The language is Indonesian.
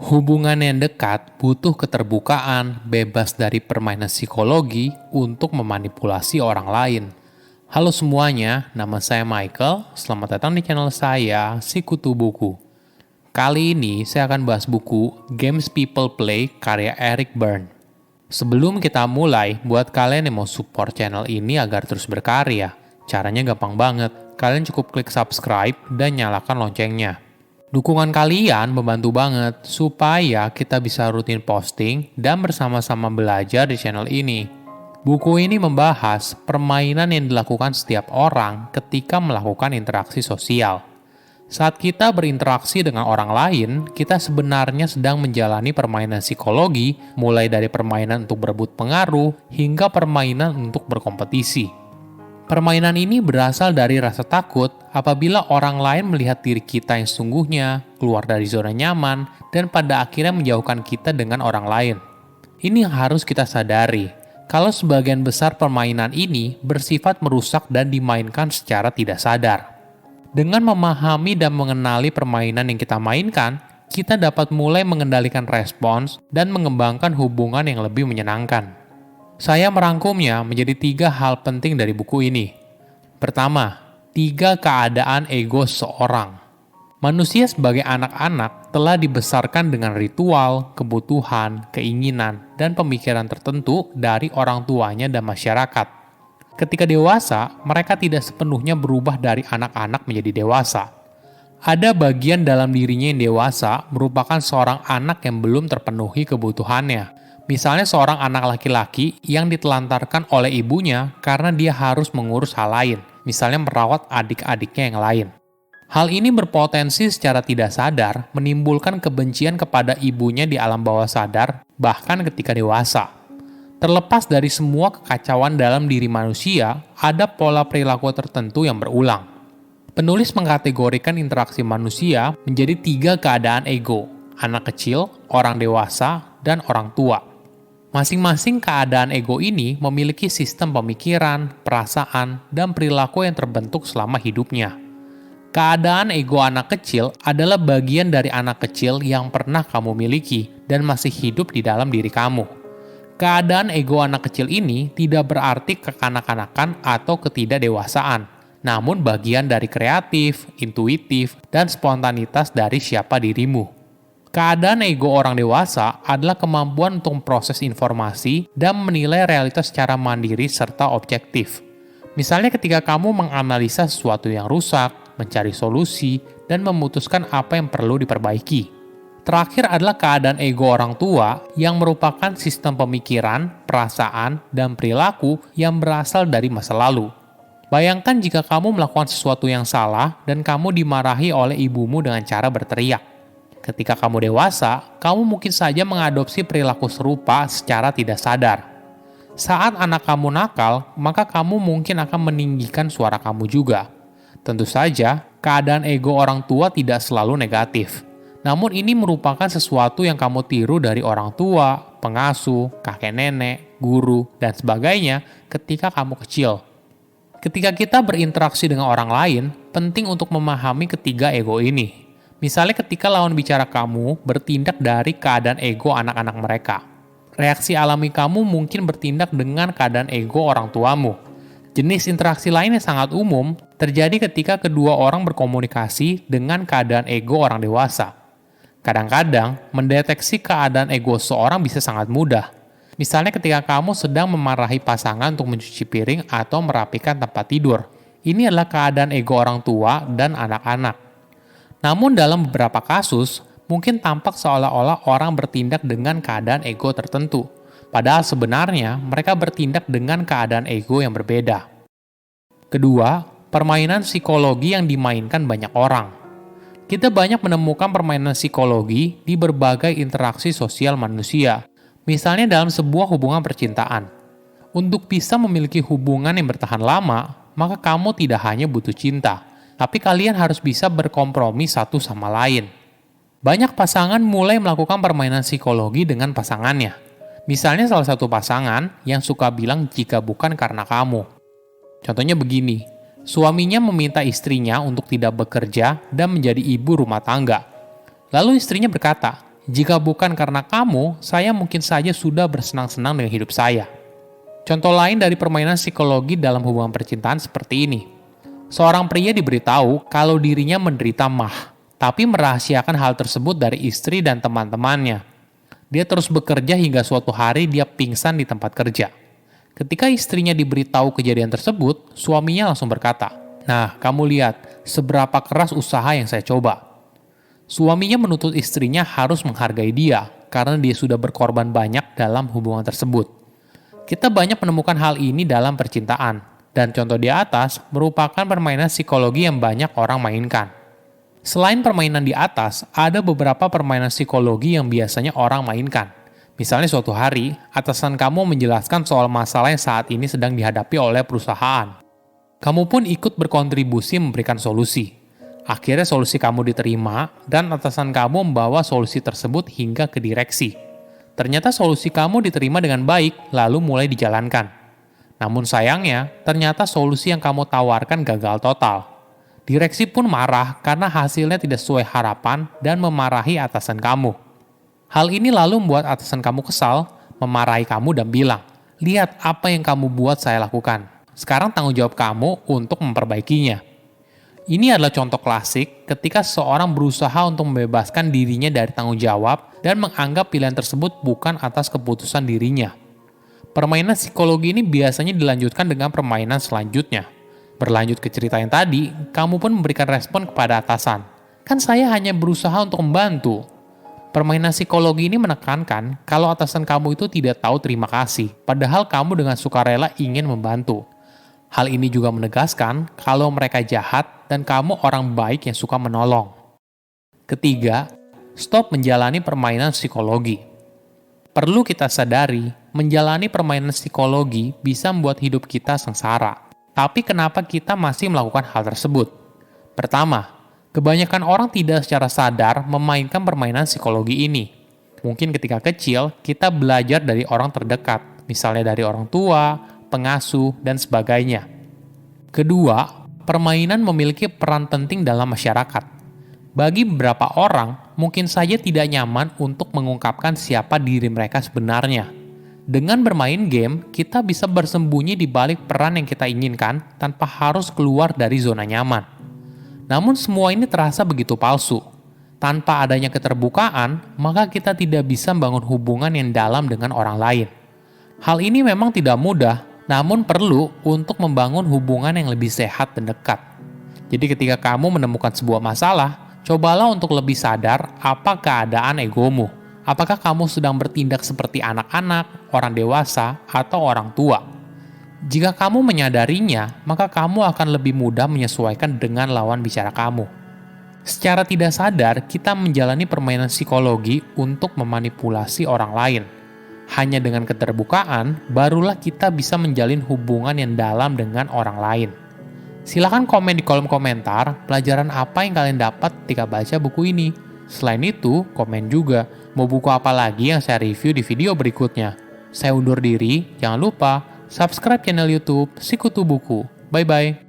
Hubungan yang dekat butuh keterbukaan, bebas dari permainan psikologi untuk memanipulasi orang lain. Halo semuanya, nama saya Michael. Selamat datang di channel saya, Sikutu Buku. Kali ini saya akan bahas buku Games People Play karya Eric Berne. Sebelum kita mulai, buat kalian yang mau support channel ini agar terus berkarya, caranya gampang banget. Kalian cukup klik subscribe dan nyalakan loncengnya. Dukungan kalian membantu banget supaya kita bisa rutin posting dan bersama-sama belajar di channel ini. Buku ini membahas permainan yang dilakukan setiap orang ketika melakukan interaksi sosial. Saat kita berinteraksi dengan orang lain, kita sebenarnya sedang menjalani permainan psikologi, mulai dari permainan untuk berebut pengaruh hingga permainan untuk berkompetisi. Permainan ini berasal dari rasa takut apabila orang lain melihat diri kita yang sesungguhnya, keluar dari zona nyaman, dan pada akhirnya menjauhkan kita dengan orang lain. Ini yang harus kita sadari, kalau sebagian besar permainan ini bersifat merusak dan dimainkan secara tidak sadar. Dengan memahami dan mengenali permainan yang kita mainkan, kita dapat mulai mengendalikan respons dan mengembangkan hubungan yang lebih menyenangkan. Saya merangkumnya menjadi 3 hal penting dari buku ini. Pertama, 3 keadaan ego seorang. Manusia sebagai anak-anak telah dibesarkan dengan ritual, kebutuhan, keinginan, dan pemikiran tertentu dari orang tuanya dan masyarakat. Ketika dewasa, mereka tidak sepenuhnya berubah dari anak-anak menjadi dewasa. Ada bagian dalam dirinya yang dewasa merupakan seorang anak yang belum terpenuhi kebutuhannya. Misalnya seorang anak laki-laki yang ditelantarkan oleh ibunya karena dia harus mengurus hal lain, misalnya merawat adik-adiknya yang lain. Hal ini berpotensi secara tidak sadar menimbulkan kebencian kepada ibunya di alam bawah sadar, bahkan ketika dewasa. Terlepas dari semua kekacauan dalam diri manusia, ada pola perilaku tertentu yang berulang. Penulis mengkategorikan interaksi manusia menjadi 3 keadaan ego: anak kecil, orang dewasa, dan orang tua. Masing-masing keadaan ego ini memiliki sistem pemikiran, perasaan, dan perilaku yang terbentuk selama hidupnya. Keadaan ego anak kecil adalah bagian dari anak kecil yang pernah kamu miliki dan masih hidup di dalam diri kamu. Keadaan ego anak kecil ini tidak berarti kekanak-kanakan atau ketidakdewasaan, namun bagian dari kreatif, intuitif, dan spontanitas dari siapa dirimu. Keadaan ego orang dewasa adalah kemampuan untuk memproses informasi dan menilai realitas secara mandiri serta objektif. Misalnya ketika kamu menganalisa sesuatu yang rusak, mencari solusi, dan memutuskan apa yang perlu diperbaiki. Terakhir adalah keadaan ego orang tua yang merupakan sistem pemikiran, perasaan, dan perilaku yang berasal dari masa lalu. Bayangkan jika kamu melakukan sesuatu yang salah dan kamu dimarahi oleh ibumu dengan cara berteriak. Ketika kamu dewasa, kamu mungkin saja mengadopsi perilaku serupa secara tidak sadar. Saat anak kamu nakal, maka kamu mungkin akan meninggikan suara kamu juga. Tentu saja, keadaan ego orang tua tidak selalu negatif. Namun ini merupakan sesuatu yang kamu tiru dari orang tua, pengasuh, kakek nenek, guru, dan sebagainya ketika kamu kecil. Ketika kita berinteraksi dengan orang lain, penting untuk memahami ketiga ego ini. Misalnya ketika lawan bicara kamu bertindak dari keadaan ego anak-anak mereka. Reaksi alami kamu mungkin bertindak dengan keadaan ego orang tuamu. Jenis interaksi lain yang sangat umum terjadi ketika kedua orang berkomunikasi dengan keadaan ego orang dewasa. Kadang-kadang, mendeteksi keadaan ego seorang bisa sangat mudah. Misalnya ketika kamu sedang memarahi pasangan untuk mencuci piring atau merapikan tempat tidur. Ini adalah keadaan ego orang tua dan anak-anak. Namun dalam beberapa kasus, mungkin tampak seolah-olah orang bertindak dengan keadaan ego tertentu. Padahal sebenarnya mereka bertindak dengan keadaan ego yang berbeda. Kedua, permainan psikologi yang dimainkan banyak orang. Kita banyak menemukan permainan psikologi di berbagai interaksi sosial manusia. Misalnya dalam sebuah hubungan percintaan. Untuk bisa memiliki hubungan yang bertahan lama, maka kamu tidak hanya butuh cinta, tapi kalian harus bisa berkompromi satu sama lain. Banyak pasangan mulai melakukan permainan psikologi dengan pasangannya. Misalnya salah satu pasangan yang suka bilang jika bukan karena kamu. Contohnya begini, suaminya meminta istrinya untuk tidak bekerja dan menjadi ibu rumah tangga. Lalu istrinya berkata, Jika bukan karena kamu, saya mungkin saja sudah bersenang-senang dengan hidup saya. Contoh lain dari permainan psikologi dalam hubungan percintaan seperti ini. Seorang pria diberitahu kalau dirinya menderita MAH, tapi merahasiakan hal tersebut dari istri dan teman-temannya. Dia terus bekerja hingga suatu hari dia pingsan di tempat kerja. Ketika istrinya diberitahu kejadian tersebut, suaminya langsung berkata, "Nah, kamu lihat seberapa keras usaha yang saya coba." Suaminya menuntut istrinya harus menghargai dia karena dia sudah berkorban banyak dalam hubungan tersebut. Kita banyak menemukan hal ini dalam percintaan, dan contoh di atas merupakan permainan psikologi yang banyak orang mainkan. Selain permainan di atas, ada beberapa permainan psikologi yang biasanya orang mainkan. Misalnya suatu hari, atasan kamu menjelaskan soal masalah yang saat ini sedang dihadapi oleh perusahaan. Kamu pun ikut berkontribusi memberikan solusi. Akhirnya solusi kamu diterima, dan atasan kamu membawa solusi tersebut hingga ke direksi. Ternyata solusi kamu diterima dengan baik, lalu mulai dijalankan. Namun sayangnya, ternyata solusi yang kamu tawarkan gagal total. Direksi pun marah karena hasilnya tidak sesuai harapan dan memarahi atasan kamu. Hal ini lalu membuat atasan kamu kesal, memarahi kamu dan bilang, "Lihat apa yang kamu buat saya lakukan. Sekarang tanggung jawab kamu untuk memperbaikinya." Ini adalah contoh klasik ketika seseorang berusaha untuk membebaskan dirinya dari tanggung jawab dan menganggap pilihan tersebut bukan atas keputusan dirinya. Permainan psikologi ini biasanya dilanjutkan dengan permainan selanjutnya. Berlanjut ke cerita yang tadi, kamu pun memberikan respon kepada atasan. "Kan saya hanya berusaha untuk membantu." Permainan psikologi ini menekankan kalau atasan kamu itu tidak tahu terima kasih, padahal kamu dengan sukarela ingin membantu. Hal ini juga menegaskan kalau mereka jahat dan kamu orang baik yang suka menolong. Ketiga, stop menjalani permainan psikologi. Perlu kita sadari, menjalani permainan psikologi bisa membuat hidup kita sengsara. Tapi kenapa kita masih melakukan hal tersebut? Pertama, kebanyakan orang tidak secara sadar memainkan permainan psikologi ini. Mungkin ketika kecil, kita belajar dari orang terdekat, misalnya dari orang tua, pengasuh, dan sebagainya. Kedua, permainan memiliki peran penting dalam masyarakat. Bagi beberapa orang, mungkin saja tidak nyaman untuk mengungkapkan siapa diri mereka sebenarnya. Dengan bermain game, kita bisa bersembunyi di balik peran yang kita inginkan tanpa harus keluar dari zona nyaman. Namun semua ini terasa begitu palsu. Tanpa adanya keterbukaan, maka kita tidak bisa membangun hubungan yang dalam dengan orang lain. Hal ini memang tidak mudah, namun perlu untuk membangun hubungan yang lebih sehat dan dekat. Jadi ketika kamu menemukan sebuah masalah, cobalah untuk lebih sadar apa keadaan egomu. Apakah kamu sedang bertindak seperti anak-anak, orang dewasa, atau orang tua? Jika kamu menyadarinya, maka kamu akan lebih mudah menyesuaikan dengan lawan bicara kamu. Secara tidak sadar, kita menjalani permainan psikologi untuk memanipulasi orang lain. Hanya dengan keterbukaan, barulah kita bisa menjalin hubungan yang dalam dengan orang lain. Silahkan komen di kolom komentar pelajaran apa yang kalian dapat ketika baca buku ini. Selain itu, komen juga mau buku apa lagi yang saya review di video berikutnya. Saya undur diri, jangan lupa subscribe channel YouTube Sikutu Buku. Bye-bye.